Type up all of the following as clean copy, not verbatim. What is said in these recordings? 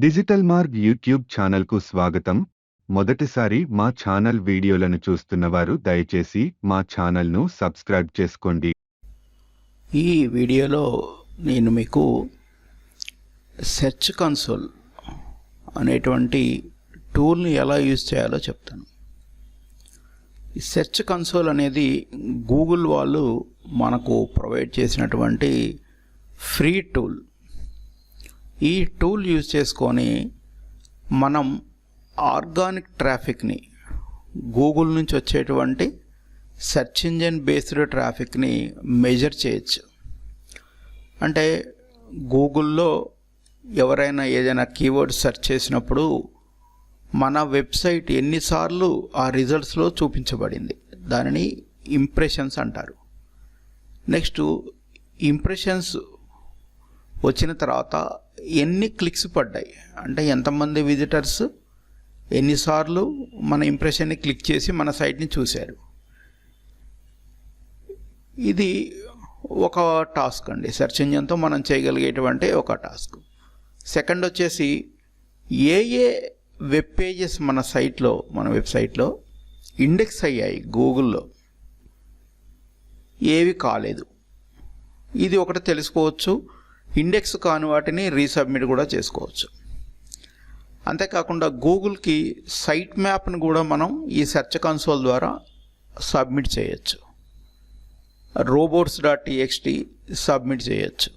Digital Marg YouTube ఛానల్కు స్వాగతం. మొదటిసారి మా ఛానల్ వీడియోలను చూస్తున్నవారు దయచేసి మా ఛానల్ను సబ్స్క్రైబ్ చేసుకోండి. ఈ వీడియోలో నేను మీకు సెర్చ్ కన్సోల్ అనేటువంటి టూల్ని ఎలా యూజ్ చేయాలో చెప్తాను. ఈ సెర్చ్ కన్సోల్ అనేది గూగుల్ వాళ్ళు మనకు ప్రొవైడ్ చేసినటువంటి ఫ్రీ టూల్. ఈ టూల్ యూజ్ చేసుకొని మనం ఆర్గానిక్ ట్రాఫిక్ని, గూగుల్ నుంచి వచ్చేటువంటి సెర్చ్ ఇంజిన్ బేస్డ్ ట్రాఫిక్ని మెజర్ చేయొచ్చు. అంటే గూగుల్లో ఎవరైనా ఏదైనా కీవర్డ్ సెర్చ్ చేసినప్పుడు మన వెబ్సైట్ ఎన్నిసార్లు ఆ రిజల్ట్స్లో చూపించబడింది, దానిని ఇంప్రెషన్స్ అంటారు. నెక్స్ట్ ఇంప్రెషన్స్ వచ్చిన తర్వాత ఎన్ని క్లిక్స్ పడ్డాయి, అంటే ఎంతమంది విజిటర్స్ ఎన్నిసార్లు మన ఇంప్రెషన్ని క్లిక్ చేసి మన సైట్ని చూశారు. ఇది ఒక టాస్క్ అండి, సెర్చ్ ఇంజిన్తో మనం చేయగలిగేటువంటి ఒక టాస్క్. సెకండ్ వచ్చేసి ఏ వెబ్ పేజెస్ మన వెబ్సైట్లో ఇండెక్స్ అయ్యాయి గూగుల్లో, ఏవి కాలేదు, ఇది ఒకటి తెలుసుకోవచ్చు. ఇండెక్స్ కాని వాటిని రీసబ్మిట్ కూడా చేసుకోవచ్చు. అంతేకాకుండా గూగుల్కి సైట్ మ్యాప్ను కూడా మనం ఈ సెర్చ్ కన్సోల్ ద్వారా సబ్మిట్ చేయొచ్చు. robots.txt సబ్మిట్ చేయొచ్చు.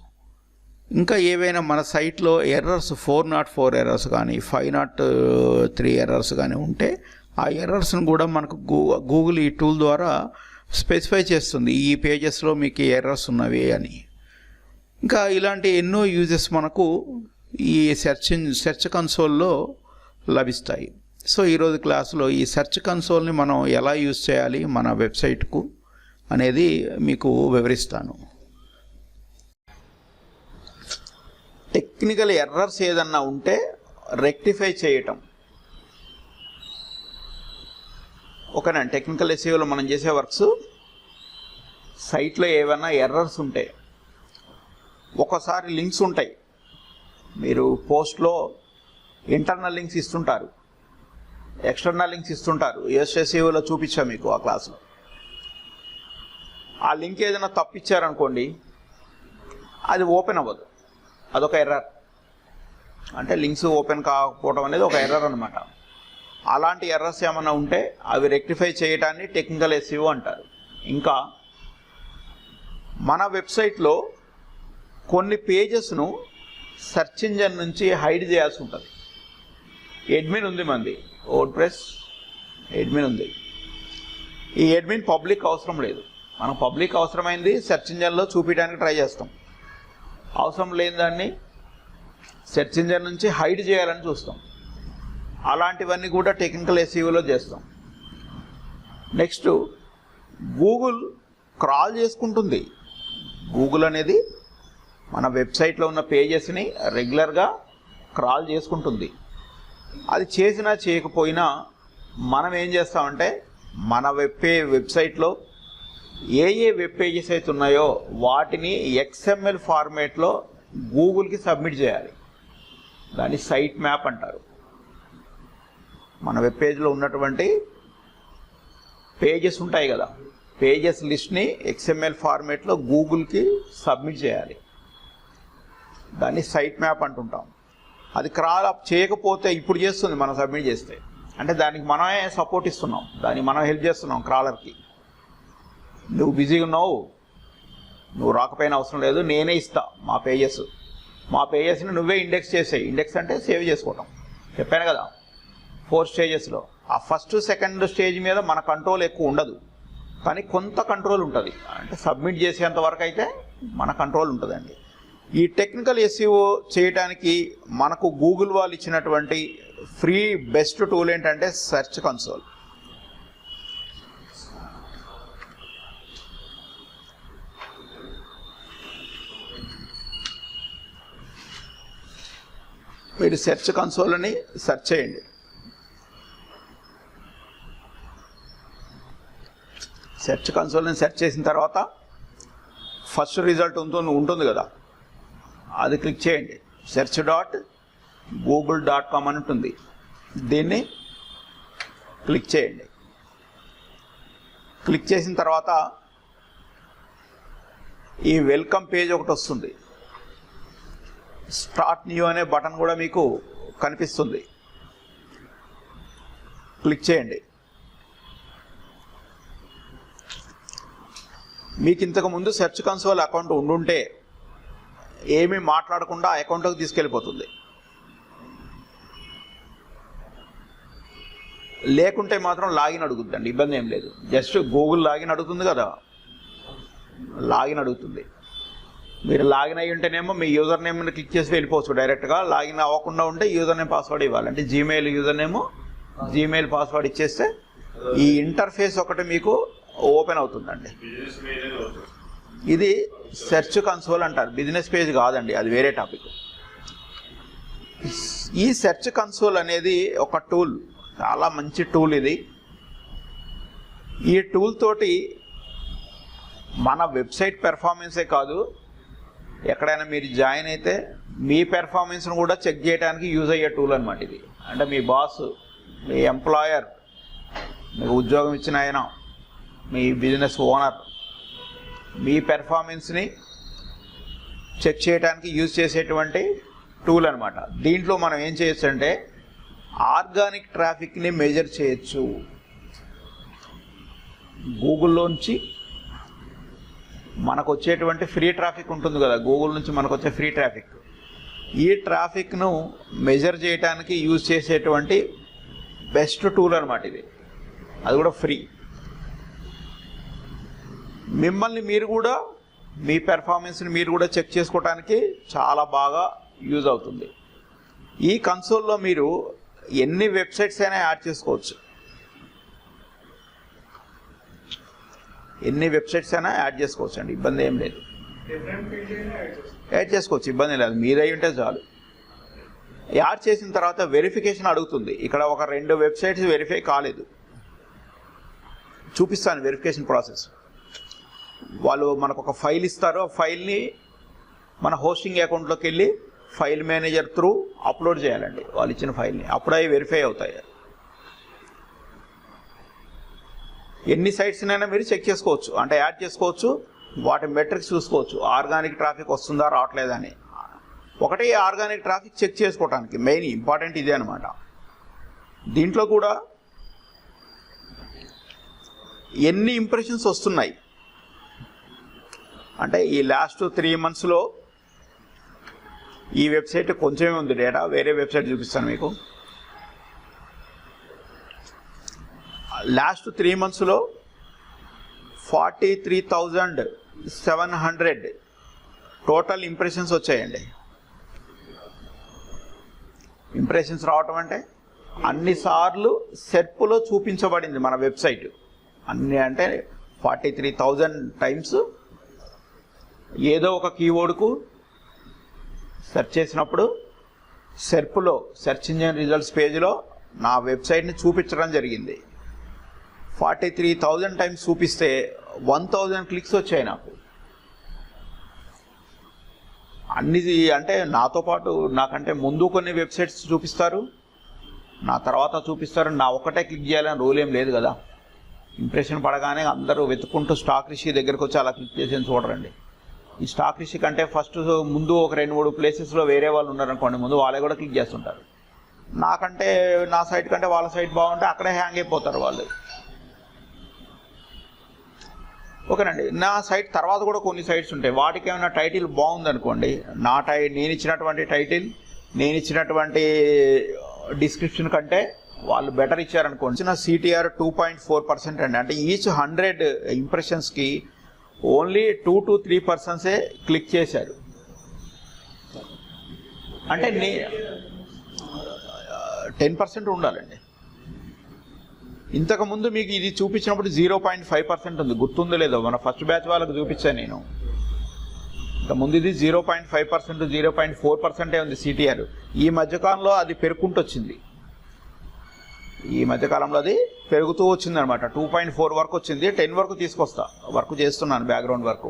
ఇంకా ఏవైనా మన సైట్లో ఎర్రర్స్ 404 ఎర్రర్స్ కానీ 503 ఎర్రర్స్ కానీ ఉంటే ఆ ఎర్రర్స్ను కూడా మనకు గూగుల్ ఈ టూల్ ద్వారా స్పెసిఫై చేస్తుంది, ఈ పేజెస్లో మీకు ఎర్రర్స్ ఉన్నవి అని. ఇంకా ఇలాంటి ఎన్నో యూజెస్ మనకు ఈ సెర్చ్ కన్సోల్లో లభిస్తాయి. సో ఈరోజు క్లాసులో ఈ సెర్చ్ కన్సోల్ని మనం ఎలా యూజ్ చేయాలి మన వెబ్సైట్కు అనేది మీకు వివరిస్తాను. టెక్నికల్ ఎర్రర్స్ ఏదన్నా ఉంటే రెక్టిఫై చేయటం ఓకేనా. టెక్నికల్ ఎస్ఈఓలో మనం చేసే వర్క్స్, సైట్లో ఏమైనా ఎర్రర్స్ ఉంటే, ఒక్కోసారి లింక్స్ ఉంటాయి, మీరు పోస్ట్లో ఇంటర్నల్ లింక్స్ ఇస్తుంటారు, ఎక్స్టర్నల్ లింక్స్ ఇస్తుంటారు. ఎస్ఎస్ఈఓలో చూపించా మీకు ఆ క్లాస్లో. ఆ లింక్ ఏదైనా తప్పిచ్చారనుకోండి, అది ఓపెన్ అవ్వదు, అదొక ఎర్రర్. అంటే లింక్స్ ఓపెన్ కాకపోవడం అనేది ఒక ఎర్రర్ అనమాట. అలాంటి ఎర్రర్స్ ఏమైనా ఉంటే అవి రెక్టిఫై చేయటాన్ని టెక్నికల్ ఎస్ఈఓ అంటారు. ఇంకా మన వెబ్సైట్లో కొన్ని పేజెస్ను సెర్చ్ ఇంజన్ నుంచి హైడ్ చేయాల్సి ఉంటుంది. అడ్మిన్ ఉంది, మంది వర్డ్ప్రెస్ అడ్మిన్ ఉంది. ఈ అడ్మిన్ పబ్లిక్ అవసరం లేదు. మనం పబ్లిక్ అవసరమైంది సెర్చ్ ఇంజన్లో చూపించడానికి ట్రై చేస్తాం. అవసరం లేని దాన్ని సెర్చ్ ఇంజన్ నుంచి హైడ్ చేయాలని చూస్తాం. అలాంటివన్నీ కూడా టెక్నికల్ ఎస్ఈఓలో చేస్తాం. నెక్స్ట్, గూగుల్ క్రాల్ చేసుకుంటుంది. గూగుల్ అనేది మన వెబ్సైట్లో ఉన్న పేజెస్ని రెగ్యులర్గా క్రాల్ చేసుకుంటుంది. అది చేసినా చేయకపోయినా మనం ఏం చేస్తామంటే మన వెబ్సైట్లో ఏ వెబ్ పేజెస్ అయితే ఉన్నాయో వాటిని XML ఫార్మేట్లో గూగుల్కి సబ్మిట్ చేయాలి. దాన్ని సైట్ మ్యాప్ అంటారు. మన వెబ్ పేజ్లో ఉన్నటువంటి పేజెస్ ఉంటాయి కదా, పేజెస్ లిస్ట్ని XML ఫార్మేట్లో గూగుల్కి సబ్మిట్ చేయాలి. దాన్ని సైట్ మ్యాప్ అంటుంటాం. అది క్రాల్ అప్ చేయకపోతే ఇప్పుడు చేస్తుంది, మనం సబ్మిట్ చేస్తే, అంటే దానికి మనమే సపోర్ట్ ఇస్తున్నాం, దానికి మనం హెల్ప్ చేస్తున్నాం క్రాలర్కి. నువ్వు బిజీగా ఉన్నావు, నువ్వు రాకపోయినా అవసరం లేదు, నేనే ఇస్తా మా పేజెస్ని నువ్వే ఇండెక్స్ చేసేయి. ఇండెక్స్ అంటే సేవ్ చేసుకోవటం, చెప్పాను కదా 4 స్టేజెస్లో. ఆ ఫస్ట్ సెకండ్ స్టేజ్ మీద మన కంట్రోల్ ఎక్కువ ఉండదు, కానీ కొంత కంట్రోల్ ఉంటుంది. అంటే సబ్మిట్ చేసేంత వరకు అయితే మన కంట్రోల్ ఉంటుందండి. ఈ టెక్నికల్ ఎస్ఈఓ చేయడానికి మనకు గూగుల్ వాళ్ళు ఇచ్చినటువంటి ఫ్రీ బెస్ట్ టూల్ ఏంటంటే సెర్చ్ కన్సోల్. మీరు సెర్చ్ కన్సోల్ని సెర్చ్ చేయండి. సెర్చ్ కన్సోల్ని సెర్చ్ చేసిన తర్వాత ఫస్ట్ రిజల్ట్ ఉంటుంది కదా, అది క్లిక్ చేయండి. search.txt google.com అని ఉంటుంది. దీన్ని క్లిక్ చేయండి. క్లిక్ చేసిన తర్వాత ఈ వెల్కమ్ పేజ్ ఒకటి వస్తుంది. స్టార్ట్ న్యూ అనే బటన్ కూడా మీకు కనిపిస్తుంది. క్లిక్ చేయండి. మీకు ఇంతకు ముందు సెర్చ్ కన్సోల్ అకౌంట్ ఉండుంటే ఏమీ మాట్లాడకుండా అకౌంట్లోకి తీసుకెళ్ళిపోతుంది. లేకుంటే మాత్రం లాగిన్ అడుగుద్దండి, ఇబ్బంది ఏం లేదు. జస్ట్ గూగుల్ లాగిన్ అడుగుతుంది కదా, లాగిన్ అడుగుతుంది. మీరు లాగిన్ అయ్యి ఉంటేనేమో మీ యూజర్ నేమ్ క్లిక్ చేసి వెళ్ళిపోవచ్చు డైరెక్ట్గా. లాగిన్ అవ్వకుండా ఉంటే యూజర్ నేమ్ పాస్వర్డ్ ఇవ్వాలి. అంటే Gmail user name, Gmail password ఇచ్చేస్తే ఈ ఇంటర్ఫేస్ ఒకటి మీకు ఓపెన్ అవుతుందండి. ఇది సెర్చ్ కన్సోల్ అంటారు, బిజినెస్ పేజ్ కాదండి, అది వేరే టాపిక్. ఈ సెర్చ్ కన్సోల్ అనేది ఒక టూల్, చాలా మంచి టూల్ ఇది. ఈ టూల్ తోటి మన వెబ్సైట్ పెర్ఫార్మెన్సే కాదు, ఎక్కడైనా మీరు జాయిన్ అయితే మీ పెర్ఫార్మెన్స్ను కూడా చెక్ చేయడానికి యూజ్ అయ్యే టూల్ అనమాట ఇది. అంటే మీ బాస్, మీ ఎంప్లాయర్, మీకు ఉద్యోగం ఇచ్చిన ఆయన, మీ బిజినెస్ ఓనర్ మీ పెర్ఫార్మెన్స్ని చెక్ చేయడానికి యూజ్ చేసేటువంటి టూల్ అనమాట. దీంట్లో మనం ఏం చేయొచ్చు అంటే ఆర్గానిక్ ట్రాఫిక్ని మెజర్ చేయొచ్చు. గూగుల్లోంచి మనకు వచ్చేటువంటి ఫ్రీ ట్రాఫిక్ ఉంటుంది కదా, గూగుల్ నుంచి మనకు వచ్చే ఫ్రీ ట్రాఫిక్, ఈ ట్రాఫిక్ను మెజర్ చేయడానికి యూజ్ చేసేటువంటి బెస్ట్ టూల్ అనమాట ఇది. అది కూడా ఫ్రీ. మిమ్మల్ని మీరు కూడా, మీ పెర్ఫార్మెన్స్ని మీరు కూడా చెక్ చేసుకోవడానికి చాలా బాగా యూజ్ అవుతుంది. ఈ కన్సోల్లో మీరు ఎన్ని వెబ్సైట్స్ అయినా యాడ్ చేసుకోవచ్చు. ఎన్ని వెబ్సైట్స్ అయినా యాడ్ చేసుకోవచ్చు అండి, ఇబ్బంది ఏం లేదు. యాడ్ చేసుకోవచ్చు, ఇబ్బంది లేదు. మీరై ఉంటే చాలు. యాడ్ చేసిన తర్వాత వెరిఫికేషన్ అడుగుతుంది. ఇక్కడ ఒక 2 వెబ్సైట్స్ వెరిఫై కాలేదు, చూపిస్తాను వెరిఫికేషన్ ప్రాసెస్. వాళ్ళు మనకు ఒక ఫైల్ ఇస్తారు, ఆ ఫైల్ని మన హోస్టింగ్ అకౌంట్లోకి వెళ్ళి ఫైల్ మేనేజర్ త్రూ అప్లోడ్ చేయాలండి వాళ్ళు ఇచ్చిన ఫైల్ని. అప్పుడు అవి వెరిఫై అవుతాయి. ఎన్ని సైట్స్నైనా మీరు చెక్ చేసుకోవచ్చు, అంటే యాడ్ చేసుకోవచ్చు. వాటి మెట్రిక్స్ చూసుకోవచ్చు, ఆర్గానిక్ ట్రాఫిక్ వస్తుందా రావట్లేదని. ఒకటి ఆర్గానిక్ ట్రాఫిక్ చెక్ చేసుకోవడానికి మెయిన్ ఇంపార్టెంట్ ఇదే అనమాట. దీంట్లో కూడా ఎన్ని ఇంప్రెషన్స్ వస్తున్నాయి అంటే ఈ లాస్ట్ 3 monthsలో ఈ వెబ్సైట్ కొంచెమే ఉంది డేటా, వేరే వెబ్సైట్ చూపిస్తాను మీకు. లాస్ట్ 3 monthsలో 43,700 టోటల్ ఇంప్రెషన్స్ వచ్చాయండి. ఇంప్రెషన్స్ రావటం అంటే అన్నిసార్లు సెర్ప్లో చూపించబడింది మన వెబ్సైట్. అన్ని అంటే 43,000 టైమ్స్ ఏదో ఒక కీవర్డ్కు సెర్చ్ చేసినప్పుడు సెర్ప్లో, సెర్చ్ ఇంజిన్ రిజల్ట్స్ పేజ్లో నా వెబ్సైట్ని చూపించడం జరిగింది. 43,000 టైమ్స్ చూపిస్తే 1,000 క్లిక్స్ వచ్చాయి నాకు. అన్ని అంటే నాతో పాటు నాకంటే ముందు కొన్ని వెబ్సైట్స్ చూపిస్తారు, నా తర్వాత చూపిస్తారు. నా ఒక్కటే క్లిక్ చేయాలని రూల్ ఏం లేదు కదా. ఇంప్రెషన్ పడగానే అందరూ వెతుక్కుంటూ స్టాక్ రిషి దగ్గరకు వచ్చి అలా క్లిక్ చేసి చూడరండి. ఈ స్టాక్ రిషి కంటే ఫస్ట్ ముందు ఒక 2-3 ప్లేసెస్లో వేరే వాళ్ళు ఉన్నారనుకోండి, ముందు వాళ్ళే కూడా క్లిక్ చేస్తుంటారు. నాకంటే నా సైట్ కంటే వాళ్ళ సైట్ బాగుంటే అక్కడే హ్యాంగ్ అయిపోతారు వాళ్ళు. ఓకేనండి. నా సైట్ తర్వాత కూడా కొన్ని సైట్స్ ఉంటాయి, వాటికి ఏమైనా టైటిల్ బాగుందనుకోండి, నేను ఇచ్చినటువంటి టైటిల్, నేను ఇచ్చినటువంటి డిస్క్రిప్షన్ కంటే వాళ్ళు బెటర్ ఇచ్చారనుకోండి, ఇచ్చిన CTR 2.4% అండి. అంటే ఈచ్ 100 ఇంప్రెషన్స్కి ఓన్లీ 2 to 3% క్లిక్ చేశారు. అంటే 10% ఉండాలండి. ఇంతకుముందు మీకు ఇది చూపించినప్పుడు 0.5% ఉంది, గుర్తుందో లేదో, మన ఫస్ట్ బ్యాచ్ వాళ్ళకు చూపించాను నేను. ఇంతకుముందు ఇది 0.5%, 0.4% ఉంది CTR. ఈ మధ్యకాలంలో అది పెరుగుకుంటూ వచ్చింది. ఈ మధ్యకాలంలో అది పెరుగుతూ వచ్చింది అనమాట. 2.4 వరకు వచ్చింది, 10 వరకు తీసుకొస్తా, వర్క్ చేస్తున్నాను బ్యాక్గ్రౌండ్ వర్క్.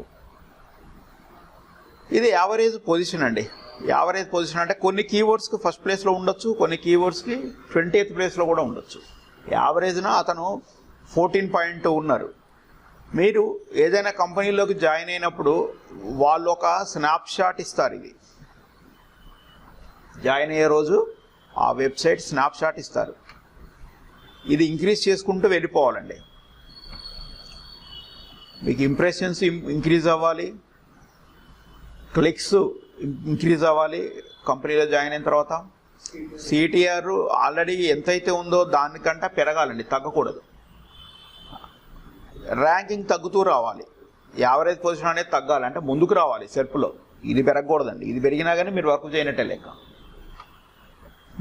ఇది యావరేజ్ పొజిషన్ అండి. యావరేజ్ పొజిషన్ అంటే కొన్ని కీవర్డ్స్కి ఫస్ట్ ప్లేస్లో ఉండొచ్చు, కొన్ని కీవర్డ్స్కి 20th ప్లేస్లో కూడా ఉండొచ్చు. యావరేజ్న అతను 14.2 ఉన్నారు. మీరు ఏదైనా కంపెనీలోకి జాయిన్ అయినప్పుడు వాళ్ళు ఒక స్నాప్షాట్ ఇస్తారు. ఇది జాయిన్ అయ్యే రోజు ఆ వెబ్సైట్ స్నాప్షాట్ ఇస్తారు. ఇది ఇంక్రీజ్ చేసుకుంటూ వెళ్ళిపోవాలండి. మీకు ఇంప్రెషన్స్ ఇంక్రీజ్ అవ్వాలి, క్లిక్స్ ఇంక్రీజ్ అవ్వాలి. కంపెనీలో జాయిన్ అయిన తర్వాత సిటిఆర్ ఆల్రెడీ ఎంతైతే ఉందో దానికంటే పెరగాలండి, తగ్గకూడదు. ర్యాంకింగ్ తగ్గుతూ రావాలి. యావరేజ్ పొజిషన్ అనేది తగ్గాలి, అంటే ముందుకు రావాలి సెర్ప్లో. ఇది పెరగకూడదండి. ఇది పెరిగినా కానీ మీరు వర్క్ చేయనట్టే లెక్క.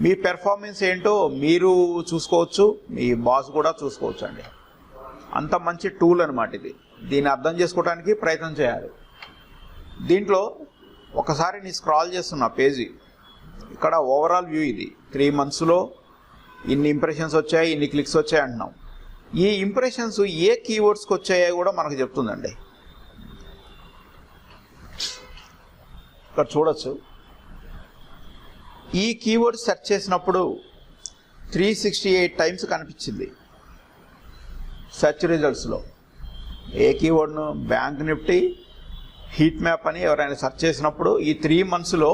మీ పెర్ఫార్మెన్స్ ఏంటో మీరు చూసుకోవచ్చు, మీ బాస్ కూడా చూసుకోవచ్చు అండి. అంత మంచి టూల్ అనమాట ఇది. దీన్ని అర్థం చేసుకోవడానికి ప్రయత్నం చేయాలి. దీంట్లో ఒకసారి నేను స్క్రాల్ చేస్తున్నా పేజీ, ఇక్కడ ఓవరాల్ వ్యూ ఇది. 3 monthsలో ఇన్ని ఇంప్రెషన్స్ వచ్చాయి, ఇన్ని క్లిక్స్ వచ్చాయి అంటున్నాం. ఈ ఇంప్రెషన్స్ ఏ కీవర్డ్స్కి వచ్చాయో కూడా మనకు చెప్తుందండి. ఇక్కడ చూడొచ్చు. ఈ కీవర్డ్ సెర్చ్ చేసినప్పుడు 368 times కనిపించింది సెర్చ్ రిజల్ట్స్లో. ఏ కీవర్డ్ను? బ్యాంక్ నిఫ్టీ హీట్ మ్యాప్ అని ఎవరైనా సెర్చ్ చేసినప్పుడు ఈ 3 monthsలో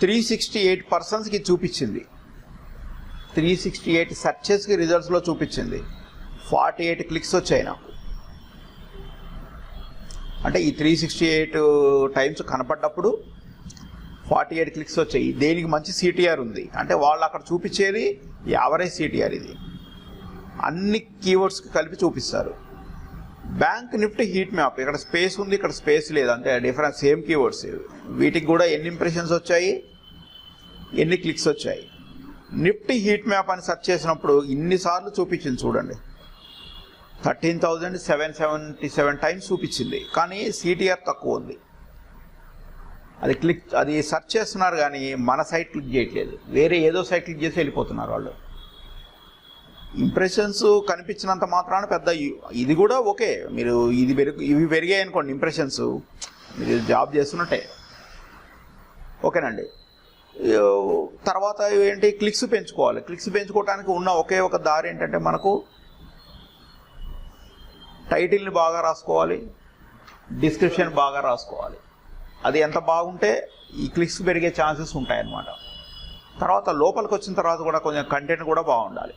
368 personsకి చూపించింది. 368 సెర్చెస్కి రిజల్ట్స్లో చూపించింది. 48 క్లిక్స్ వచ్చాయి నాకు. అంటే ఈ 368 times కనపడ్డప్పుడు 48 క్లిక్స్ వచ్చాయి. దేనికి మంచి సిటిఆర్ ఉంది అంటే వాళ్ళు అక్కడ చూపించేది యావరేజ్ సిటిఆర్. ఇది అన్ని కీవర్డ్స్కి కలిపి చూపిస్తారు. బ్యాంక్ నిఫ్టీ హీట్ మ్యాప్, ఇక్కడ స్పేస్ ఉంది, ఇక్కడ స్పేస్ లేదు, అంటే డిఫరెంట్ సేమ్ కీవర్డ్స్. వీటికి కూడా ఎన్ని ఇంప్రెషన్స్ వచ్చాయి, ఎన్ని క్లిక్స్ వచ్చాయి. నిఫ్టీ హీట్ మ్యాప్ అని సెర్చ్ చేసినప్పుడు ఇన్నిసార్లు చూపించింది చూడండి. 13,777 times చూపించింది, కానీ సిటిఆర్ తక్కువ ఉంది. అది సెర్చ్ చేస్తున్నారు కానీ మన సైట్ క్లిక్ చేయట్లేదు, వేరే ఏదో సైట్ క్లిక్ చేసి వెళ్ళిపోతున్నారు వాళ్ళు. ఇంప్రెషన్స్ కనిపించినంత మాత్రాన పెద్ద ఇది కూడా ఓకే. మీరు ఇవి పెరిగాయి అనుకోండి ఇంప్రెషన్స్, మీరు జాబ్ చేస్తున్నట్టే, ఓకేనండి. తర్వాత ఏంటి, క్లిక్స్ పెంచుకోవాలి. క్లిక్స్ పెంచుకోవడానికి ఉన్న ఒకే ఒక దారి ఏంటంటే మనకు టైటిల్ని బాగా రాసుకోవాలి, డిస్క్రిప్షన్ బాగా రాసుకోవాలి. అది ఎంత బాగుంటే ఈ క్లిక్స్ పెరిగే ఛాన్సెస్ ఉంటాయన్నమాట. తర్వాత లోపలికి వచ్చిన తర్వాత కూడా కొంచెం కంటెంట్ కూడా బాగుండాలి.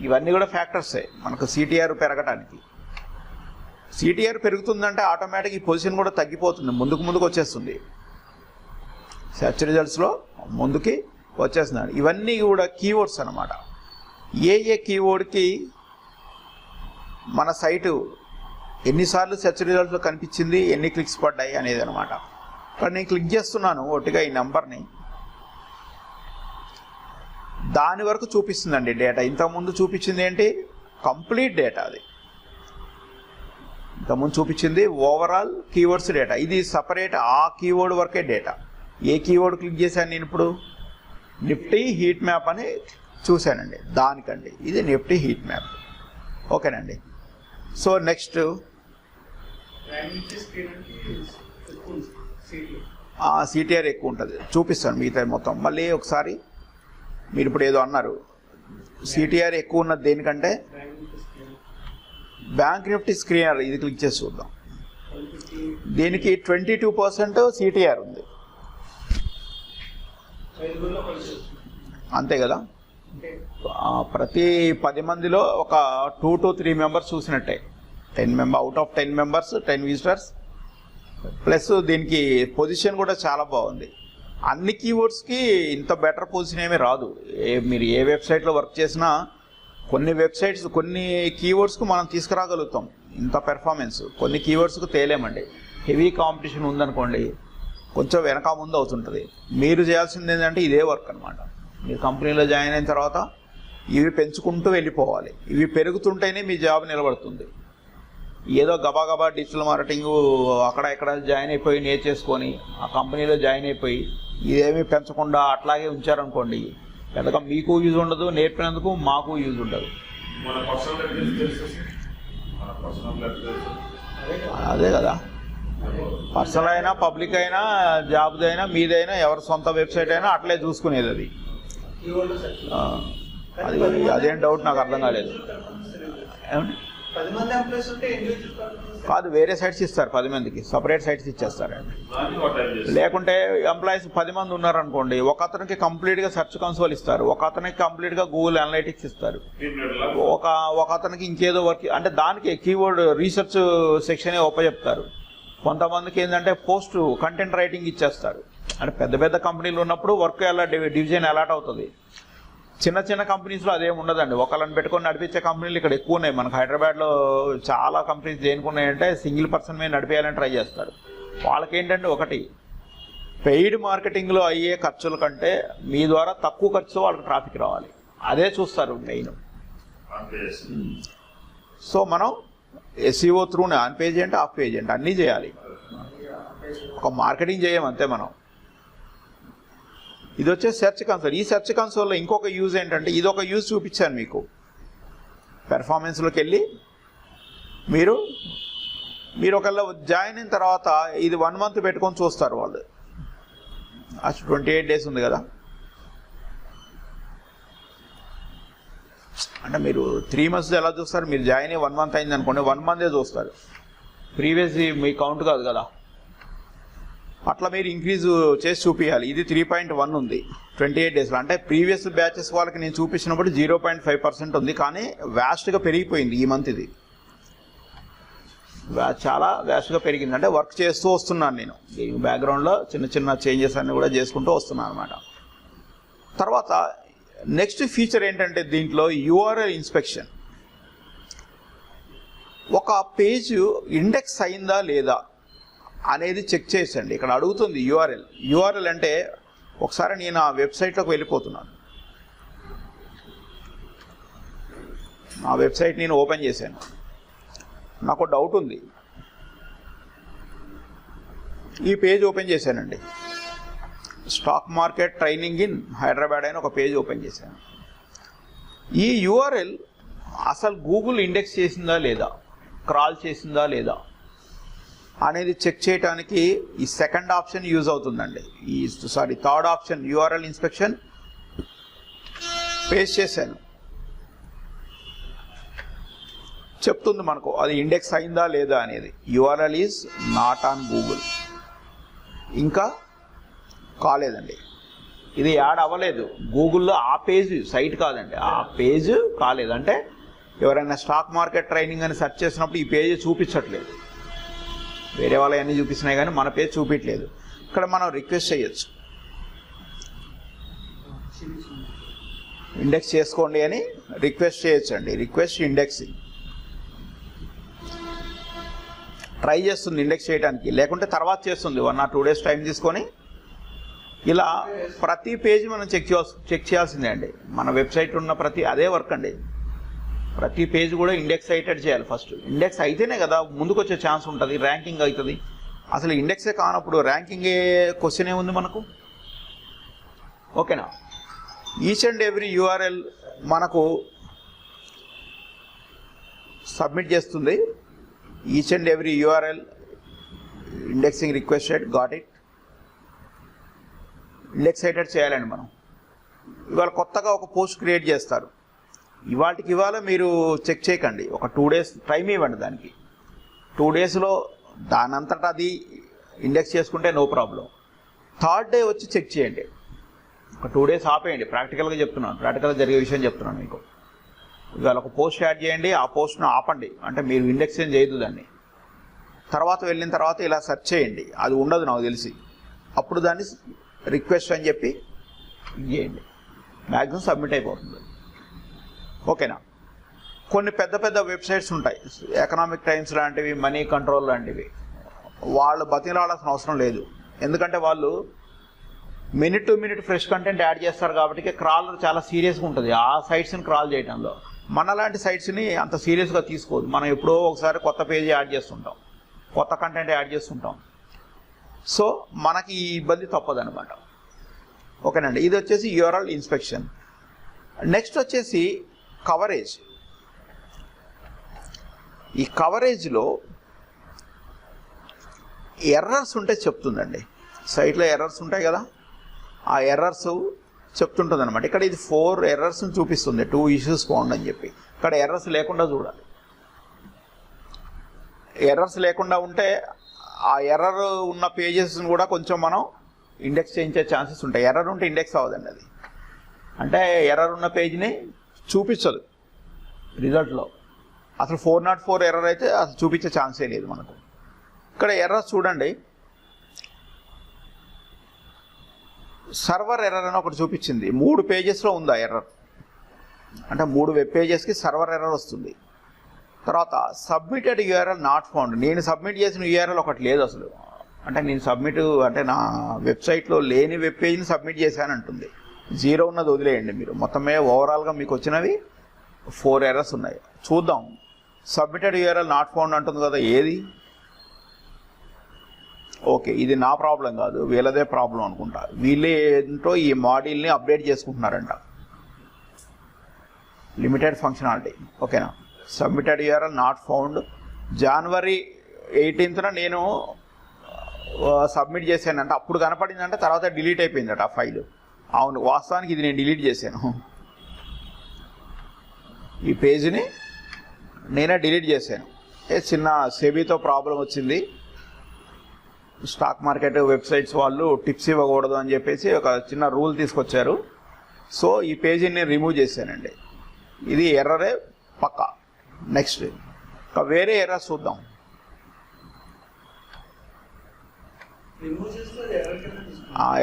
ఇవన్నీ కూడా ఫ్యాక్టర్సే మనకు సిటిఆర్ పెరగడానికి. సిటిఆర్ పెరుగుతుందంటే ఆటోమేటిక్ ఈ పొజిషన్ కూడా తగ్గిపోతుంది, ముందుకు వచ్చేస్తుంది. సెర్చ్ రిజల్ట్స్లో ముందుకి వచ్చేస్తున్నాడు. ఇవన్నీ కూడా కీవర్డ్స్ అన్నమాట. ఏ కీవర్డ్కి మన సైటు ఎన్నిసార్లు సెర్చ్ రిజల్ట్స్లో కనిపించింది, ఎన్ని క్లిక్స్ పడ్డాయి అనేది అనమాట. ఇక్కడ నేను క్లిక్ చేస్తున్నాను ఒట్టిగా ఈ నెంబర్ని, దాని వరకు చూపిస్తుందండి డేటా. ఇంతకుముందు చూపించింది ఏంటి, కంప్లీట్ డేటా. అది ఇంతకుముందు చూపించింది ఓవరాల్ కీవర్డ్స్ డేటా. ఇది సపరేట్ ఆ కీవర్డ్ వరకే డేటా. ఏ కీవర్డ్ క్లిక్ చేశాను నేను ఇప్పుడు, నిఫ్టీ హీట్ మ్యాప్ అని చూశానండి, దానికండి. ఇది నిఫ్టీ హీట్ మ్యాప్, ఓకేనండి. సో నెక్స్ట్ సిటిఆర్ ఎక్కువ ఉంటుంది, చూపిస్తాను మిగతా మొత్తం. మళ్ళీ ఒకసారి మీరు ఇప్పుడు ఏదో అన్నారు, సిటిఆర్ ఎక్కువ ఉన్నది దేనికంటే బ్యాంక్ నిఫ్టీ స్క్రీనర్. ఇది క్లిక్ చేసి చూద్దాం. దీనికి 22% సిటిఆర్ ఉంది, అంతే కదా. ప్రతి 10 మందిలో ఒక 2 to 3 members చూసినట్టే. 10 members out of 10 members 10 visitors. Plus దీనికి పొజిషన్ కూడా చాలా బాగుంది. అన్ని కీవర్డ్స్కి ఇంత బెటర్ పొజిషన్ ఏమీ రాదు. మీరు ఏ వెబ్సైట్లో వర్క్ చేసినా కొన్ని కీవర్డ్స్కు మనం తీసుకురాగలుగుతాం ఇంత పెర్ఫార్మెన్స్, కొన్ని కీవర్డ్స్కు తేలేమండి. హెవీ కాంపిటీషన్ ఉందనుకోండి కొంచెం వెనక ముందు అవుతుంటుంది. మీరు చేయాల్సింది ఏంటంటే ఇదే వర్క్ అనమాట. మీరు కంపెనీలో జాయిన్ అయిన తర్వాత ఇవి పెంచుకుంటూ వెళ్ళిపోవాలి. ఇవి పెరుగుతుంటేనే మీ జాబ్ నిలబడుతుంది. ఏదో గబా డిజిటల్ మార్కెటింగ్ అక్కడ ఇక్కడ జాయిన్ అయిపోయి నేర్చేసుకొని ఆ కంపెనీలో జాయిన్ అయిపోయి ఇదేమీ పెంచకుండా అట్లాగే ఉంచారనుకోండి, పెద్దగా మీకు యూజ్ ఉండదు, నేర్పినందుకు మాకు యూజ్ ఉండదు. అదే కదా పర్సనల్ అయినా పబ్లిక్ అయినా జాబ్దైనా మీదైనా ఎవరి సొంత వెబ్సైట్ అయినా అట్లే చూసుకునేది అది. అదేం డౌట్ నాకు అర్థం కాలేదు. ఏమండి కాదు, వేరే సైట్స్ ఇస్తారు 10 మందికి, సపరేట్ సైట్స్ ఇచ్చేస్తారండి. లేకుంటే ఎంప్లాయీస్ 10 మంది ఉన్నారనుకోండి, ఒక అతనికి కంప్లీట్గా సెర్చ్ కన్సోల్ ఇస్తారు, ఒక అతనికి కంప్లీట్గా గూగుల్ అనలైటిక్స్ ఇస్తారు, ఒక అతనికి ఇంకేదో వర్క్ అంటే దానికి కీవర్డ్ రీసెర్చ్ సెక్షనే చెప్తారు. కొంతమందికి ఏంటంటే పోస్ట్ కంటెంట్ రైటింగ్ ఇచ్చేస్తారు. అంటే పెద్ద పెద్ద కంపెనీలు ఉన్నప్పుడు వర్క్ ఎలా డివిజన్ అలాట్ అవుతుంది. చిన్న చిన్న కంపెనీస్లో అదేం ఉండదండి. ఒకళ్ళని పెట్టుకొని నడిపించే కంపెనీలు ఇక్కడ ఎక్కువ ఉన్నాయి. మనకు హైదరాబాద్లో చాలా కంపెనీస్ దేనికి ఉన్నాయంటే సింగిల్ పర్సన్ మీద నడిపేయాలని ట్రై చేస్తారు. వాళ్ళకి ఏంటంటే ఒకటి, పెయిడ్ మార్కెటింగ్లో అయ్యే ఖర్చుల కంటే మీ ద్వారా తక్కువ ఖర్చుతో వాళ్ళకి ట్రాఫిక్ రావాలి, అదే చూస్తారు మెయిన్. సో మనం SEO త్రూనే ఆన్ పేజ్ అంటే ఆఫ్ పేజ్ అంటే అన్నీ చేయాలి. ఒక మార్కెటింగ్ చేయమంతే మనం. ఇది వచ్చే సెర్చ్ కన్సోల్. ఈ సెర్చ్ కన్సోల్లో ఇంకొక యూజ్ ఏంటంటే, ఇది ఒక యూజ్ చూపించాను మీకు. పెర్ఫార్మెన్స్లోకి వెళ్ళి మీరు ఒకవేళ జాయిన్ అయిన తర్వాత ఇది 1 month పెట్టుకొని చూస్తారు వాళ్ళు. అసలు 28 days ఉంది కదా, అంటే మీరు 3 months ఎలా చూస్తారు? మీరు జాయిన్ అయ్యి 1 month అయింది అనుకోండి, 1 month చూస్తారు, ప్రీవియస్ మీ కౌంట్ కాదు కదా. అట్లా మీరు ఇంక్రీజ్ చేసి చూపించాలి. ఇది 3.1 ఉంది 28 daysలో. అంటే ప్రీవియస్ బ్యాచెస్ వాళ్ళకి నేను చూపించినప్పుడు 0.5% ఉంది, కానీ వ్యాస్ట్గా పెరిగిపోయింది ఈ మంత్. ఇది చాలా వ్యాస్ట్గా పెరిగింది. అంటే వర్క్ చేస్తూ వస్తున్నాను నేను ఈ బ్యాక్గ్రౌండ్లో, చిన్న చిన్న చేంజెస్ అన్నీ కూడా చేసుకుంటూ వస్తున్నాను అనమాట. తర్వాత నెక్స్ట్ ఫీచర్ ఏంటంటే దీంట్లో URL ఇన్స్పెక్షన్. ఒక పేజ్ ఇండెక్స్ అయిందా లేదా అనేది చెక్ చేసండి. ఇక్కడ అడుగుతుంది యూఆర్ఎల్ అంటే, ఒకసారి నేను ఆ వెబ్సైట్లోకి వెళ్ళిపోతున్నాను. ఆ వెబ్సైట్ నేను ఓపెన్ చేశాను, నాకు డౌట్ ఉంది, ఈ పేజ్ ఓపెన్ చేశానండి. Stock market training in Hyderabad అని ఒక పేజ్ ఓపెన్ చేశాను. ఈ యూఆర్ఎల్ అసలు గూగుల్ ఇండెక్స్ చేసిందా లేదా, క్రాల్ చేసిందా లేదా అనేది చెక్ చేయడానికి ఈ సెకండ్ ఆప్షన్ యూజ్ అవుతుందండి. Third option URL inspection paste చేశాను, చెప్తుంది మనకు అది ఇండెక్స్ అయిందా లేదా అనేది. URL is not on Google, ఇంకా కాలేదండి, ఇది యాడ్ అవ్వలేదు గూగుల్లో. ఆ పేజ్ సైట్ కాదండి, ఆ పేజ్ కాలేదు. అంటే ఎవరైనా స్టాక్ మార్కెట్ ట్రైనింగ్ అని సెర్చ్ చేసినప్పుడు ఈ పేజ్ చూపించట్లేదు. వేరే వాళ్ళు అన్నీ చూపిస్తున్నాయి కానీ మన పేజ్ చూపించలేదు. ఇక్కడ మనం రిక్వెస్ట్ చేయొచ్చు, ఇండెక్స్ చేసుకోండి అని రిక్వెస్ట్ చేయొచ్చండి. రిక్వెస్ట్ ఇండెక్సింగ్ ట్రై చేస్తుంది ఇండెక్స్ చేయడానికి, లేకుంటే తర్వాత చేస్తుంది 1 or 2 days టైం తీసుకొని. ఇలా ప్రతి పేజ్ మనం చెక్ చేయాల్సిందే అండి. మన వెబ్సైట్ ఉన్న అదే వర్క్ అండి. ప్రతి పేజ్ కూడా ఇండెక్స్ అయ్యేటట్టు చేయాలి. ఫస్ట్ ఇండెక్స్ అయితేనే కదా ముందుకు వచ్చే ఛాన్స్ ఉంటుంది, ర్యాంకింగ్ అవుతుంది. అసలు ఇండెక్సే కానప్పుడు ర్యాంకింగే క్వశ్చన్ ఏముంది మనకు? ఓకేనా? ఈచ్ అండ్ ఎవ్రీ URL మనకు సబ్మిట్ చేస్తుంది. Each and every URL indexing requested, got it. Index అయ్యేటట్టు చేయాలండి మనం. ఇవాళ కొత్తగా ఒక పోస్ట్ క్రియేట్ చేస్తారు, ఇవాళ మీరు చెక్ చేయకండి, ఒక 2 days టైం ఇవ్వండి దానికి. 2 daysలో దానంతటా అది ఇండెక్స్ చేసుకుంటే నో ప్రాబ్లం. 3rd day వచ్చి చెక్ చేయండి. ఒక 2 days ఆపేయండి. ప్రాక్టికల్గా చెప్తున్నాను, ప్రాక్టికల్గా జరిగే విషయం చెప్తున్నాను మీకు. ఇవాళ ఒక పోస్ట్ యాడ్ చేయండి, ఆ పోస్ట్ను ఆపండి, అంటే మీరు ఇండెక్స్ ఏం చేయదు దాన్ని. తర్వాత వెళ్ళిన తర్వాత ఇలా సెర్చ్ చేయండి, అది ఉండదు నాకు తెలిసి. అప్పుడు దాన్ని రిక్వెస్ట్ అని చెప్పి చేయండి, మ్యాక్సిమం సబ్మిట్ అయిపోతుంది. ఓకేనా? కొన్ని పెద్ద పెద్ద వెబ్సైట్స్ ఉంటాయి, ఎకనామిక్ టైమ్స్ లాంటివి, మనీ కంట్రోల్ లాంటివి. వాళ్ళు బతిలాడాల్సిన అవసరం లేదు, ఎందుకంటే వాళ్ళు minute to minute fresh content add చేస్తారు కాబట్టి క్రాల్ చాలా సీరియస్గా ఉంటుంది ఆ సైట్స్ని క్రాల్ చేయడంలో. మనలాంటి సైట్స్ని అంత సీరియస్గా తీసుకోదు. మనం ఎప్పుడో ఒకసారి కొత్త పేజీ యాడ్ చేస్తుంటాం, కొత్త కంటెంట్ యాడ్ చేస్తుంటాం. సో మనకి ఈ ఇబ్బంది తప్పదనమాట. ఓకేనండి? ఇది వచ్చేసి URL ఇన్స్పెక్షన్. నెక్స్ట్ వచ్చేసి కవరేజ్. ఈ కవరేజ్లో ఎర్రర్స్ ఉంటే చెప్తుందండి. సైట్లో ఎర్రర్స్ ఉంటాయి కదా, ఆ ఎర్రర్స్ చెప్తుంటుంది అనమాట. ఇక్కడ ఇది 4 ఎర్రర్స్ని చూపిస్తుంది, 2 ఇష్యూస్ ఫౌండ్ అని చెప్పి. ఇక్కడ ఎర్రర్స్ లేకుండా చూడాలి. ఎర్రర్స్ లేకుండా ఉంటే ఆ ఎర్రర్ ఉన్న పేజెస్ని కూడా కొంచెం మనం ఇండెక్స్ చేయించే ఛాన్సెస్ ఉంటాయి. ఎర్రర్ ఉంటే ఇండెక్స్ అవ్వదండి అది, అంటే ఎర్రర్ ఉన్న పేజ్ని చూపించదు రిజల్ట్లో. అసలు 404 ఎర్రర్ అయితే అసలు చూపించే ఛాన్సే లేదు మనకు. ఇక్కడ ఎర్రర్ చూడండి, సర్వర్ ఎర్రర్ అని ఒకటి చూపించింది. 3 పేజెస్లో ఉందా ఎర్రర్, అంటే 3 వెబ్ పేజెస్కి సర్వర్ ఎర్రర్ వస్తుంది. తర్వాత సబ్మిటెడ్ యూఆర్ఎల్ నాట్ ఫౌండ్, నేను సబ్మిట్ చేసిన యూఆర్ఎల్ ఒకటి లేదు అసలు. అంటే నేను అంటే నా వెబ్సైట్లో లేని వెబ్ పేజ్ని సబ్మిట్ చేశాను అంటుంది. 0 ఉన్నది వదిలేయండి మీరు, మొత్తమే ఓవరాల్గా మీకు వచ్చినవి 4 ఎర్రర్స్ ఉన్నాయి. చూద్దాం. సబ్మిటెడ్ యూఆర్ఎల్ నాట్ ఫౌండ్ అంటుంది కదా, ఏది? ఓకే, ఇది నా ప్రాబ్లం కాదు, వీళ్ళదే ప్రాబ్లం అనుకుంటా. వీళ్ళే ఏంటో ఈ మాడ్యూల్ని అప్డేట్ చేసుకుంటున్నారంట, లిమిటెడ్ ఫంక్షనాలిటీ. ఓకేనా, సబ్మిటెడ్ యూఆర్ఎల్ నాట్ ఫౌండ్. జనవరి 18న నేను సబ్మిట్ చేశానంటే అప్పుడు కనపడిందంటే తర్వాత డిలీట్ అయిపోయిందట ఆ ఫైల్. అవును, వాస్తవానికి ఇది నేను డిలీట్ చేశాను, ఈ పేజీని నేనే డిలీట్ చేశాను. చిన్న సెబీతో ప్రాబ్లం వచ్చింది, స్టాక్ మార్కెట్ వెబ్సైట్స్ వాళ్ళు టిప్స్ ఇవ్వకూడదు అని చెప్పేసి ఒక చిన్న రూల్ తీసుకొచ్చారు. సో ఈ పేజీని నేను రిమూవ్ చేశానండి. ఇది ఎర్రరే పక్కా. నెక్స్ట్ ఇంకా వేరే ఎర్రర్స్ చూద్దాం.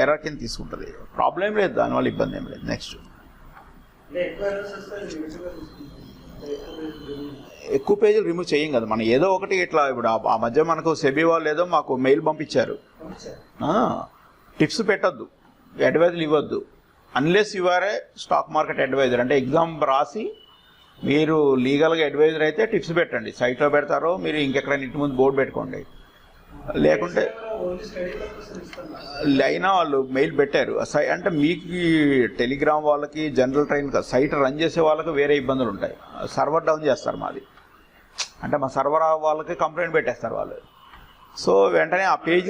ఎర్రర్ కింద తీసుకుంటుంది, ప్రాబ్లం లేదు, దానివల్ల ఇబ్బంది ఏం లేదు. నెక్స్ట్ ఎక్కువ పేజీలు రిమూవ్ చేయం కదా మనం, ఏదో ఒకటి ఇట్లా. ఇప్పుడు ఆ మధ్య మనకు సెబీ వాళ్ళు ఏదో మాకు మెయిల్ పంపించారు, టిప్స్ పెట్టద్దు, అడ్వైజర్లు ఇవ్వద్దు అన్లెస్ యువరే స్టాక్ మార్కెట్ అడ్వైజర్. అంటే ఎగ్జామ్ రాసి మీరు లీగల్గా అడ్వైజర్ అయితే టిప్స్ పెట్టండి, సైట్లో పెడతారో మీరు ఇంకెక్కడైనా ఇంటి ముందు బోర్డు పెట్టుకోండి. లేకుంటే అయినా వాళ్ళు మెయిల్ పెట్టారు. అంటే మీకు టెలిగ్రామ్ వాళ్ళకి జనరల్ ట్రైన్ సైట్ రన్ చేసే వాళ్ళకి వేరే ఇబ్బందులు ఉంటాయి. సర్వర్ డౌన్ చేస్తారు మాది, అంటే మా సర్వర్ వాళ్ళకి కంప్లైంట్ పెట్టేస్తారు వాళ్ళు. సో వెంటనే ఆ పేజ్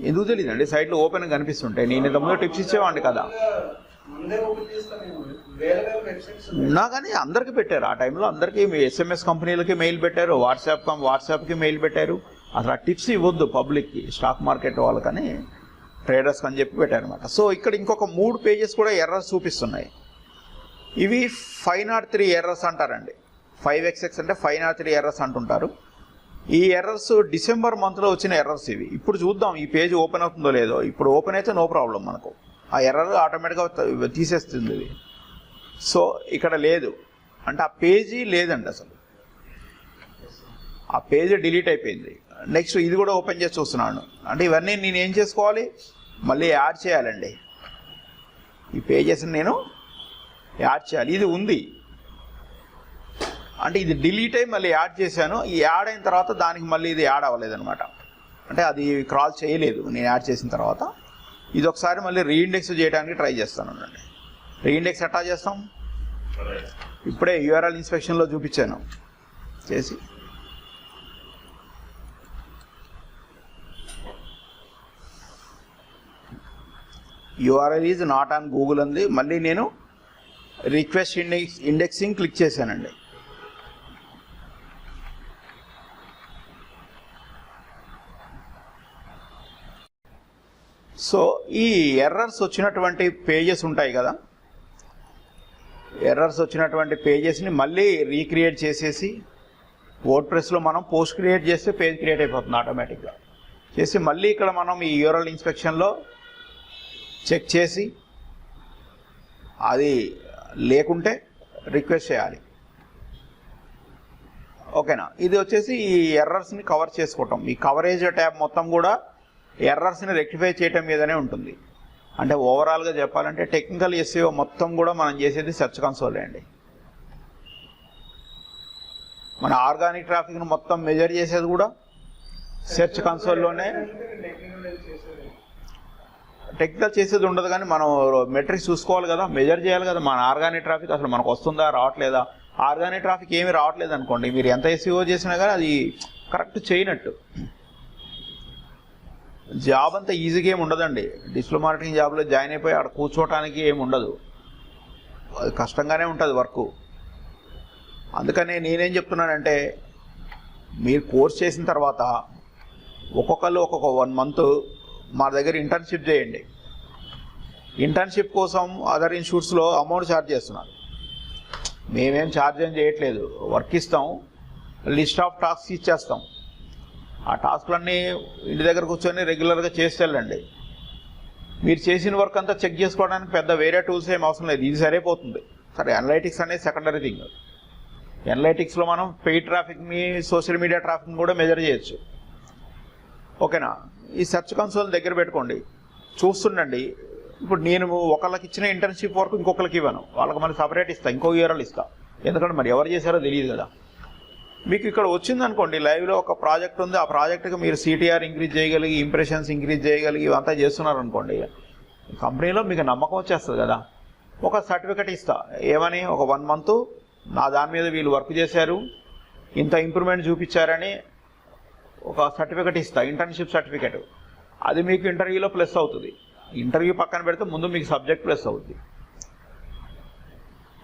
ఎందుకు తెలియదండి, సైట్లో ఓపెన్గా కనిపిస్తుంటాయి. నేను ఇంతకుముందు టిప్స్ ఇచ్చేవాడిని కదా, ఉన్నా కానీ అందరికీ పెట్టారు ఆ టైంలో. అందరికీ SMS కంపెనీలకి మెయిల్ పెట్టారు, వాట్సాప్కి మెయిల్ పెట్టారు. అసలు ఆ టిప్స్ ఇవ్వద్దు పబ్లిక్కి, స్టాక్ మార్కెట్ వాళ్ళకని, ట్రేడర్స్కి అని చెప్పి పెట్టారు అనమాట. సో ఇక్కడ ఇంకొక 3 పేజెస్ కూడా ఎర్రర్స్ చూపిస్తున్నాయి. ఇవి 503 ఎర్రర్స్ అంటారండి. 5xx అంటే 503 ఎర్రర్స్ అంటుంటారు. ఈ ఎర్రర్స్ డిసెంబర్ మంత్లో వచ్చిన ఎర్రర్స్ ఇవి. ఇప్పుడు చూద్దాం ఈ పేజ్ ఓపెన్ అవుతుందో లేదో. ఇప్పుడు ఓపెన్ అయితే నో ప్రాబ్లం, మనకు ఆ ఎర్రర్ ఆటోమేటిక్గా తీసేస్తుంది ఇది. సో ఇక్కడ లేదు అంటే ఆ పేజీ లేదండి, అసలు ఆ పేజీ డిలీట్ అయిపోయింది. నెక్స్ట్ ఇది కూడా ఓపెన్ చేసి చూస్తున్నాను, అంటే ఇవన్నీ నేను ఏం చేసుకోవాలి, మళ్ళీ యాడ్ చేయాలండి. ఈ పేజెస్ని నేను యాడ్ చేయాలి. ఇది ఉంది అంటే ఇది డిలీట్ అయ్యి మళ్ళీ యాడ్ చేశాను. ఈ యాడ్ అయిన తర్వాత దానికి మళ్ళీ ఇది యాడ్ అవ్వలేదన్నమాట, అంటే అది క్రాస్ చేయలేదు నేను యాడ్ చేసిన తర్వాత. ఇది ఒకసారి మళ్ళీ రీఇండెక్స్ చేయడానికి ట్రై చేస్తానండి. రీఇండెక్స్ ఎట్లా చేస్తాం, ఇప్పుడే యూఆర్ఎల్ ఇన్స్పెక్షన్లో చూపించాను చేసి. URL is not on Google అంది. మళ్ళీ నేను రిక్వెస్ట్ ఇండెక్సింగ్ క్లిక్ చేశానండి. సో ఈ ఎర్రర్స్ వచ్చినటువంటి పేజెస్ ఉంటాయి కదా, ఎర్రర్స్ వచ్చినటువంటి పేజెస్ని మళ్ళీ రీక్రియేట్ చేసేసి వర్డ్ప్రెస్లో మనం పోస్ట్ క్రియేట్ చేస్తే పేజ్ క్రియేట్ అయిపోతుంది ఆటోమేటిక్గా. చేసి మళ్ళీ ఇక్కడ మనం ఈ యూఆర్ఎల్ ఇన్స్పెక్షన్లో చెక్ చేసి అది లేకుంటే రిక్వెస్ట్ చేయాలి. ఓకేనా, ఇది వచ్చేసి ఈ ఎర్రర్స్ని కవర్ చేసుకోవటం. ఈ కవరేజ్ ట్యాబ్ మొత్తం కూడా ఎర్రర్స్ని రెక్టిఫై చేయటం మీదనే ఉంటుంది. అంటే ఓవరాల్గా చెప్పాలంటే టెక్నికల్ SEO మొత్తం కూడా మనం చేసేది సెర్చ్ కన్సోలే అండి. మన ఆర్గానిక్ ట్రాఫిక్ను మొత్తం మెజర్ చేసేది కూడా సెర్చ్ కన్సోల్లోనే. టెక్నికల్ చేసేది ఉండదు కానీ మనం మెట్రిక్స్ చూసుకోవాలి కదా, మెజర్ చేయాలి కదా. మన ఆర్గానిక్ ట్రాఫిక్ అసలు మనకు వస్తుందా రావట్లేదా. ఆర్గానిక్ ట్రాఫిక్ ఏమీ రావట్లేదు అనుకోండి, మీరు ఎంత SEO చేసినా కానీ అది కరెక్ట్ చేయనట్టు. జాబ్ అంతా ఈజీగా ఏమి ఉండదండి. డిజిటల్ మార్కెటింగ్ జాబ్లో జాయిన్ అయిపోయి అక్కడ కూర్చోవటానికి ఏమి ఉండదు, అది కష్టంగానే ఉంటుంది వర్క్. అందుకనే నేనేం చెప్తున్నానంటే, మీరు కోర్స్ చేసిన తర్వాత ఒక్కొక్కరు ఒక్కొక్క 1 month మా దగ్గర ఇంటర్న్షిప్ చేయండి. ఇంటర్న్షిప్ కోసం అదర్ ఇన్స్టిట్యూట్స్లో అమౌంట్ ఛార్జ్ చేస్తున్నారు. మేమేం ఛార్జ్ ఏం చేయట్లేదు. వర్క్ ఇస్తాం, లిస్ట్ ఆఫ్ టాస్క్స్ ఇచ్చేస్తాం. ఆ టాస్క్లన్నీ ఇంటి దగ్గర కూర్చొని రెగ్యులర్గా చేసి వెళ్ళండి. మీరు చేసిన వర్క్ అంతా చెక్ చేసుకోవడానికి పెద్ద వేరే టూల్స్ ఏం అవసరం లేదు, ఇది సరిపోతుంది. సరే, అనలైటిక్స్ అనేది సెకండరీ థింగ్. అనలైటిక్స్లో మనం పెయిడ్ ట్రాఫిక్ని, సోషల్ మీడియా ట్రాఫిక్ని కూడా మెజర్ చేయొచ్చు. ఓకేనా? ఈ సెర్చ్ కన్సోల్ దగ్గర పెట్టుకోండి, చూస్తుండండి. ఇప్పుడు నేను ఒకళ్ళకి ఇచ్చిన ఇంటర్న్షిప్ వర్క్ ఇంకొకరికి ఇవ్వను, వాళ్ళకి మనకి సపరేట్ ఇస్తాను, ఇంకో URL ఇస్తాను. ఎందుకంటే మరి ఎవరు చేశారో తెలియదు కదా. మీకు ఇక్కడ వచ్చిందనుకోండి, లైవ్లో ఒక ప్రాజెక్ట్ ఉంది, ఆ ప్రాజెక్ట్కి మీరు CTR ఇంక్రీజ్ చేయగలిగి, ఇంప్రెషన్స్ ఇంక్రీజ్ చేయగలిగి ఇవంతా చేస్తున్నారు అనుకోండి, కంపెనీలో మీకు నమ్మకం వచ్చేస్తుంది కదా. ఒక సర్టిఫికెట్ ఇస్తా, ఏమని, ఒక 1 month నా దాని మీద వీళ్ళు వర్క్ చేశారు, ఇంత ఇంప్రూవ్మెంట్ చూపించారని ఒక సర్టిఫికెట్ ఇస్తా, ఇంటర్న్షిప్ సర్టిఫికెట్. అది మీకు ఇంటర్వ్యూలో ప్లస్ అవుతుంది. ఇంటర్వ్యూ పక్కన పెడితే ముందు మీకు సబ్జెక్ట్ ప్లస్ అవుతుంది.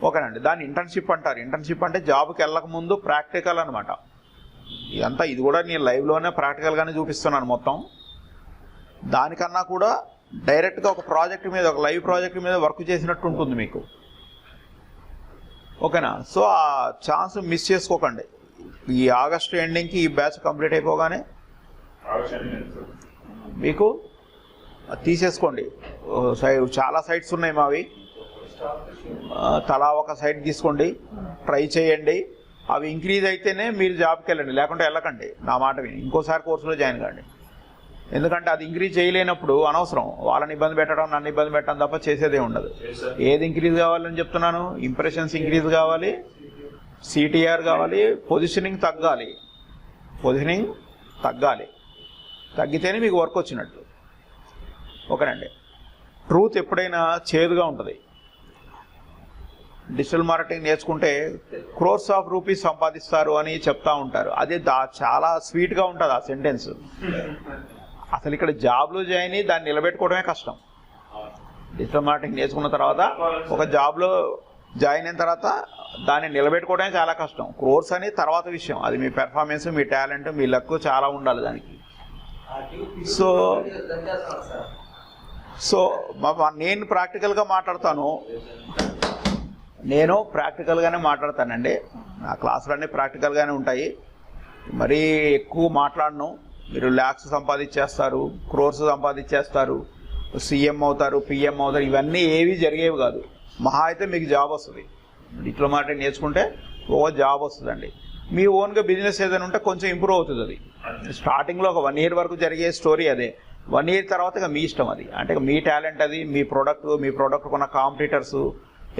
ఓకేనండి, దాన్ని ఇంటర్న్షిప్ అంటారు. ఇంటర్న్షిప్ అంటే జాబ్కి వెళ్ళక ముందు ప్రాక్టికల్ అనమాట. ఇదంతా ఇది కూడా నేను లైవ్లోనే ప్రాక్టికల్గానే చూపిస్తున్నాను మొత్తం. దానికన్నా కూడా డైరెక్ట్గా ఒక ప్రాజెక్ట్ మీద, ఒక లైవ్ ప్రాజెక్ట్ మీద వర్క్ చేసినట్టు ఉంటుంది మీకు. ఓకేనా? సో ఆ ఛాన్స్ మిస్ చేసుకోకండి. ఈ ఆగస్టు ఎండింగ్కి ఈ బ్యాచ్ కంప్లీట్ అయిపోగానే మీకు తీసేసుకోండి. చాలా సైట్స్ ఉన్నాయి మావి, తలా ఒక సైట్ తీసుకోండి, ట్రై చేయండి. అవి ఇంక్రీజ్ అయితేనే మీరు జాబ్కి వెళ్ళండి, లేకుంటే వెళ్ళకండి. నా మాట విని ఇంకోసారి కోర్సులో జాయిన్ కాండి. ఎందుకంటే అది ఇంక్రీజ్ చేయలేనప్పుడు అనవసరం వాళ్ళని ఇబ్బంది పెట్టడం, నన్ను ఇబ్బంది పెట్టడం తప్ప చేసేదే ఉండదు. ఏది ఇంక్రీజ్ కావాలని చెప్తున్నాను, ఇంప్రెషన్స్ ఇంక్రీజ్ కావాలి, CTR కావాలి, పొజిషనింగ్ తగ్గాలి. పొజిషనింగ్ తగ్గాలి, తగ్గితేనే మీకు వర్క్ వచ్చినట్టు. ఓకేనండి? ట్రూత్ ఎప్పుడైనా చేదుగా ఉంటుంది. డిజిటల్ మార్కెటింగ్ నేర్చుకుంటే క్రోర్స్ ఆఫ్ రూపీస్ సంపాదిస్తారు అని చెప్తా ఉంటారు. అది చాలా స్వీట్గా ఉంటుంది ఆ సెంటెన్స్. అసలు ఇక్కడ జాబ్లో జాయిన్ అయ్యి దాన్ని నిలబెట్టుకోవడమే కష్టం. డిజిటల్ మార్కెటింగ్ నేర్చుకున్న తర్వాత ఒక జాబ్లో జాయిన్ అయిన తర్వాత దాన్ని నిలబెట్టుకోవడమే చాలా కష్టం. క్రోర్స్ అని తర్వాత విషయం, అది మీ పెర్ఫార్మెన్స్, మీ టాలెంట్, మీ లక్ చాలా ఉండాలి దానికి. సో నేను ప్రాక్టికల్గా మాట్లాడతాను, నేను ప్రాక్టికల్గానే మాట్లాడతానండి. నా క్లాసులన్నీ ప్రాక్టికల్గానే ఉంటాయి. మరీ ఎక్కువ మాట్లాడను. మీరు ల్యాక్స్ సంపాదించేస్తారు, క్రోర్స్ సంపాదించేస్తారు, CM అవుతారు, PM అవుతారు, ఇవన్నీ ఏవి జరిగేవి కాదు. మహా అయితే మీకు జాబ్ వస్తుంది. డిజిటల్ మార్కెటింగ్ నేర్చుకుంటే జాబ్ వస్తుందండి. మీ ఓన్గా బిజినెస్ ఏదైనా ఉంటే కొంచెం ఇంప్రూవ్ అవుతుంది. అది స్టార్టింగ్లో ఒక 1 year వరకు జరిగే స్టోరీ అదే. 1 year తర్వాత ఇక మీ ఇష్టం అది. అంటే మీ టాలెంట్ అది, మీ ప్రోడక్ట్ కొన్న కాంపిటీటర్స్,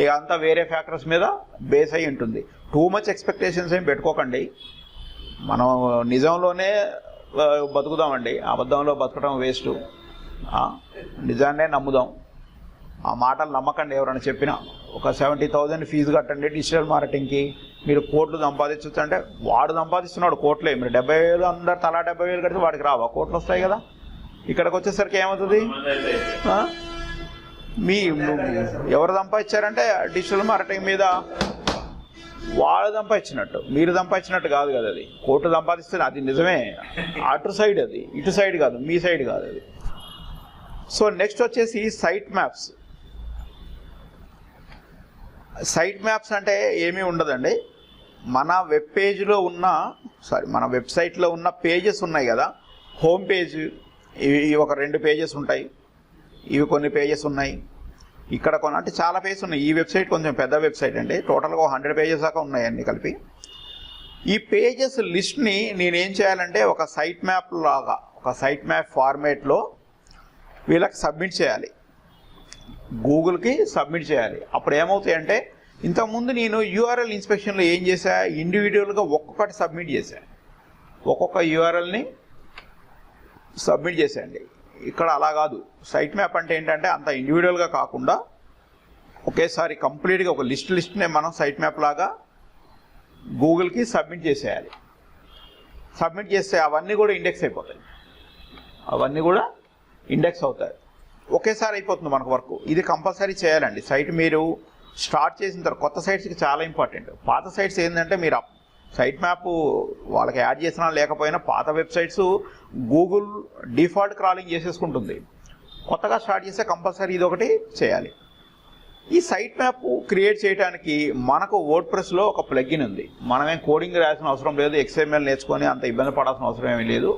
ఇక అంతా వేరే ఫ్యాక్టర్స్ మీద బేస్ అయి ఉంటుంది. టూ మచ్ ఎక్స్పెక్టేషన్స్ ఏం పెట్టుకోకండి. మనం నిజంలోనే బతుకుదామండి, అబద్ధంలో బతకడం వేస్ట్. నిజాన్నే నమ్ముదాం. ఆ మాటలు నమ్మకండి ఎవరైనా చెప్పినా. ఒక 70,000 ఫీజు కట్టండి డిజిటల్ మార్కెటింగ్కి, మీరు కోట్లు సంపాదించవచ్చు అంటే, వాడు సంపాదిస్తున్నాడు కోట్లే. మీరు 70,000 అందరు తలా 70,000 కడితే వాడికి రావా? కోట్లు వస్తాయి కదా. ఇక్కడికి వచ్చేసరికి ఏమవుతుంది? ఎవరు సంపాదించారంటే డిజిటల్ మార్కెటింగ్ మీద వాళ్ళు సంపాదించినట్టు, మీరు సంపాదించినట్టు కాదు కదా. అది కోట్లు సంపాదిస్తే అది నిజమే, అటు సైడ్, అది ఇటు సైడ్ కాదు, మీ సైడ్ కాదు అది. సో నెక్స్ట్ వచ్చేసి సైట్ మ్యాప్స్. సైట్ మ్యాప్స్ అంటే ఏమీ ఉండదండి. మన వెబ్ పేజ్లో ఉన్న, మన వెబ్సైట్లో ఉన్న పేజెస్ ఉన్నాయి కదా, హోమ్ పేజ్, ఇవి ఒక 2 పేజెస్ ఉంటాయి, ఇవి కొన్ని పేజెస్ ఉన్నాయి, ఇక్కడ కొన్ని, అంటే చాలా పేజెస్ ఉన్నాయి. ఈ వెబ్సైట్ కొంచెం పెద్ద వెబ్సైట్ అండి, టోటల్గా 100 pages దాకా ఉన్నాయి అన్ని కలిపి. ఈ పేజెస్ లిస్ట్ని నేనేం చేయాలంటే ఒక సైట్ మ్యాప్ లాగా, ఒక సైట్ మ్యాప్ ఫార్మేట్లో వీళ్ళకి సబ్మిట్ చేయాలి, గూగుల్కి సబ్మిట్ చేయాలి. అప్పుడు ఏమవుతాయంటే, ఇంతకుముందు నేను URL ఇన్స్పెక్షన్లో ఏం చేశా, ఇండివిజువల్గా ఒక్కొక్కటి సబ్మిట్ చేశాను, ఒక్కొక్క URLని సబ్మిట్ చేసేయండి. ఇక్కడ అలా కాదు. సైట్ మ్యాప్ అంటే ఏంటంటే అంత ఇండివిజువల్గా కాకుండా ఒకేసారి కంప్లీట్గా ఒక లిస్ట్నే మనం సైట్ మ్యాప్ లాగా గూగుల్కి సబ్మిట్ చేసేయాలి. సబ్మిట్ చేస్తే అవన్నీ కూడా ఇండెక్స్ అయిపోతాయి, అవన్నీ కూడా ఇండెక్స్ అవుతాయి. ఒకేసారి అయిపోతుంది మనకు వర్క్. ఇది కంపల్సరీ చేయాలండి. సైట్ మీరు స్టార్ట్ చేసిన తర్వాత కొత్త సైట్స్కి చాలా ఇంపార్టెంట్. పాత సైట్స్ ఏంటంటే మీరు సైట్ మ్యాప్ వాళ్ళకి యాడ్ చేసినా లేకపోయినా పాత వెబ్సైట్స్ గూగుల్ డిఫాల్ట్ క్రాలింగ్ చేసేసుకుంటుంది. కొత్తగా స్టార్ట్ చేస్తే కంపల్సరీ ఇది ఒకటి చేయాలి. ఈ సైట్ మ్యాప్ క్రియేట్ చేయడానికి మనకు వర్డ్ ప్రెస్లో ఒక ప్లగిన్ ఉంది. మనమేం కోడింగ్ రాయాల్సిన అవసరం లేదు, XML నేర్చుకొని అంత ఇబ్బంది పడాల్సిన అవసరం ఏమీ లేదు.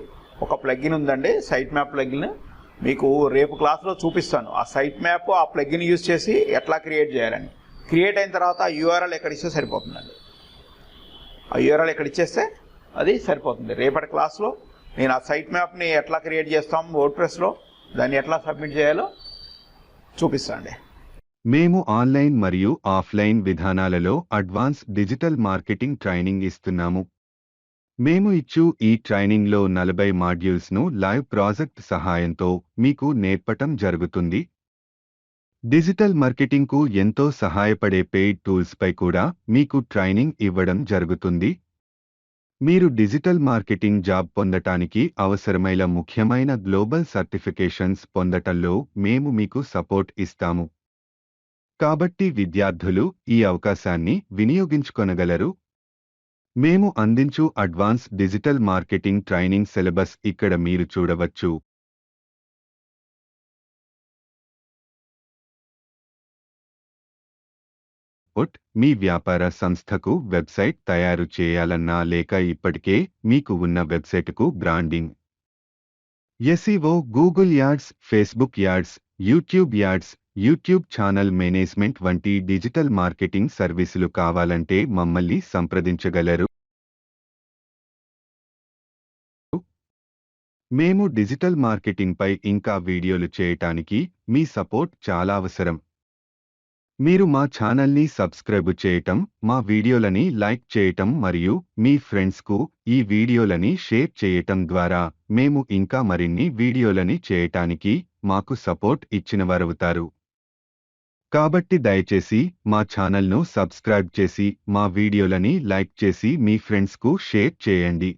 ఒక ప్లగిన్ ఉందండి, సైట్ మ్యాప్ ప్లగిన్. మీకు రేపు క్లాస్లో చూపిస్తాను ఆ సైట్ మ్యాప్, ఆ ప్లగిన్ యూజ్ చేసి ఎట్లా క్రియేట్ చేయాలని. క్రియేట్ అయిన తర్వాత ఆ URL ఎక్కడ ఇస్తే సరిపోతుందండి. ఆ URL ఎక్కడ ఇచ్చేస్తే అది సరిపోతుంది. రేపటి క్లాస్లో నేను ఆ సైట్ మ్యాప్ని ఎట్లా క్రియేట్ చేస్తాం వర్డ్ ప్రెస్లో, దాన్ని ఎట్లా సబ్మిట్ చేయాలో చూపిస్తాండి. మేము ఆన్లైన్ మరియు ఆఫ్లైన్ విధానాలలో అడ్వాన్స్ డిజిటల్ మార్కెటింగ్ ట్రైనింగ్ ఇస్తున్నాము. మేము ఇచ్చు ఈ ట్రైనింగ్లో 40 మాడ్యూల్స్ను లైవ్ ప్రాజెక్ట్ సహాయంతో మీకు నేర్పటం జరుగుతుంది. డిజిటల్ మార్కెటింగ్కు ఎంతో సహాయపడే పెయిడ్ టూల్స్పై కూడా మీకు ట్రైనింగ్ ఇవ్వడం జరుగుతుంది. మీరు డిజిటల్ మార్కెటింగ్ జాబ్ పొందటానికి అవసరమైన ముఖ్యమైన గ్లోబల్ సర్టిఫికేషన్స్ పొందటంలో మేము మీకు సపోర్ట్ ఇస్తాము. కాబట్టి విద్యార్థులు ఈ అవకాశాన్ని వినియోగించుకొనగలరు. మేము అందించు advance digital marketing training syllabus ఇక్కడ మీరు చూడవచ్చు. మీ వ్యాపార సంస్థకు వెబ్సైట్ తయారు చేయాలన్నా లేక ఇప్పటికే మీకు ఉన్న వెబ్సైటుకు branding, SEO, Google ads, Facebook ads, YouTube ads, YouTube channel management వంటి డిజిటల్ మార్కెటింగ్ సర్వీసులు కావాలంటే మమ్మల్ని సంప్రదించగలరు. మేము డిజిటల్ మార్కెటింగ్పై ఇంకా వీడియోలు చేయటానికి మీ సపోర్ట్ చాలా అవసరం. మీరు మా ఛానల్ని సబ్స్క్రైబ్ చేయటం, మా వీడియోలని లైక్ చేయటం మరియు మీ ఫ్రెండ్స్కు ఈ వీడియోలని షేర్ చేయటం ద్వారా మేము ఇంకా మరిన్ని వీడియోలని చేయటానికి మాకు సపోర్ట్ ఇచ్చినవారవుతారు. కాబట్టి దయచేసి మా ఛానల్ను సబ్స్క్రైబ్ చేసి మా వీడియోలని లైక్ చేసి మీ ఫ్రెండ్స్కు షేర్ చేయండి.